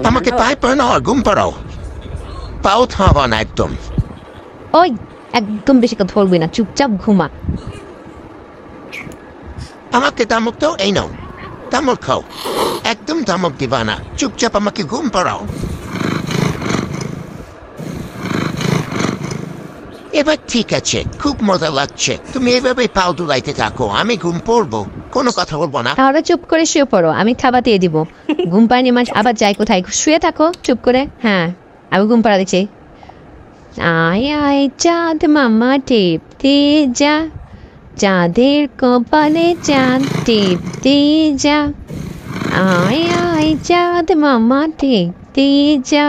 আমাকে পায়ে পড়ে না ঘুম পাড়াও, পাও থামবা না একদম। ওই একদম বেশি কথা বলবি না, চুপচাপ ঘুমা। আমাকে ধমক দাও, এই নাও ধমক খাও। একদম ধমক দিবা না, চুপচাপ আমাকে ঘুম পাড়াও। এবার ঠিক আছে, খুব মজা লাগছে। তুমি এভাবে পাও দুলাইতে থাকো, আমি ঘুম পড়বো, কোনো কথা বলবো না। তাহলে চুপ করে শুয়ে পড়ো, আমি খাবার দিয়ে দিব। ঘুম পাড়ানি মাছ আবার যাই কোথায়, শুয়ে থাকো চুপ করে। হ্যাঁ, আমি ঘুম পাড়া দিচ্ছি। আয় আয় চাঁদ মামা টিপতে যা, চাঁদের কপালে চাঁদ টিপতে যা। আয় আয় চাঁদ মামা টিপতে যা,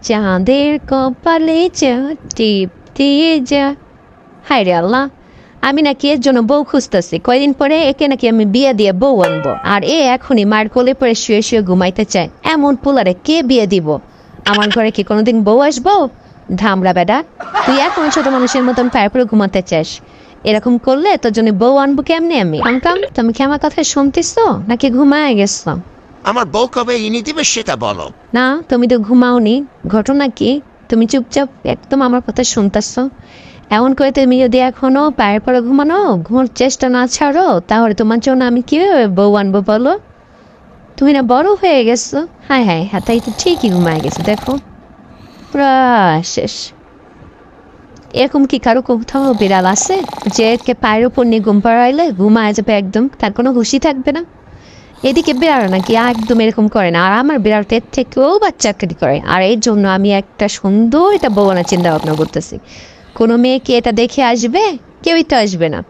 চাঁদের কপালে চাঁদ টিপতে যা। হায় রে আল্লাহ, আমি নাকি এর জন্য বউ খুঁজতেছি, কয়দিন পরে একে নাকি আমি বিয়ে দিয়ে বউ আনবো, আর এ এখনই মায়ের কোলে পরে শুয়ে শুয়ে ঘুমাইতে চায়। এমন পোলারে কে বিয়ে দিব? আমার ঘরে কি কোনোদিন বউ আসবো? ধামরা বেডা, তুই এখন ছোট মানুষের মতন পায়ে পরে ঘুমাতে চাস? এরকম করলে তোর জন্য বউ আনবো কেমনি আমি? কাম, তুমি কি আমার কথা শুনতেছো নাকি ঘুমায় গেছো? আমার বউ কবে এনে দিবে সেটা বলো। না, তুমি তো ঘুমাওনি। ঘটনা কি? তুমি চুপচাপ একদম আমার কথা শুনতেছো। এমন করে তুমি যদি এখনো পায়ের পরে ঘুমার চেষ্টা না ছাড়ো, তাহলে তোমার জন্য আমি কিভাবে বউ আনবো বলো? তুমি না বড় হয়ে গেছো। হায় হায়, তাই তো ঠিকই ঘুমায় গেছো, দেখো পুরা শেষ। এরকম কি কারো কোথাও বিড়াল আছে যে কে পায়ের উপর নিয়ে ঘুম পাড়াইলে ঘুমায় যাবে একদম, তার কোনো হুঁশি থাকবে না? এদিকে বিড়াল নাকি একদম এরকম করে না, আর আমার বিড়ালটা এর থেকেও বাচ্চাকারি করে। আর এর জন্য আমি একটা সুন্দর এটা বউ আনার চিন্তা ভাবনা করতেছি। কোনো মেয়ে কি এটা দেখে আসবে? কেউই তো আসবে না।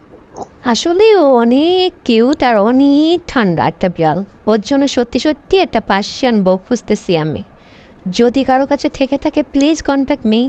আসলে ও অনেক কিউট আর অনেক ঠান্ডা একটা বিড়াল। ওর জন্য সত্যি সত্যি একটা পার্সিয়ান বউ খুঁজতেছি আমি। যদি কারো কাছে থেকে থাকে প্লিজ কন্ট্যাক্ট মি।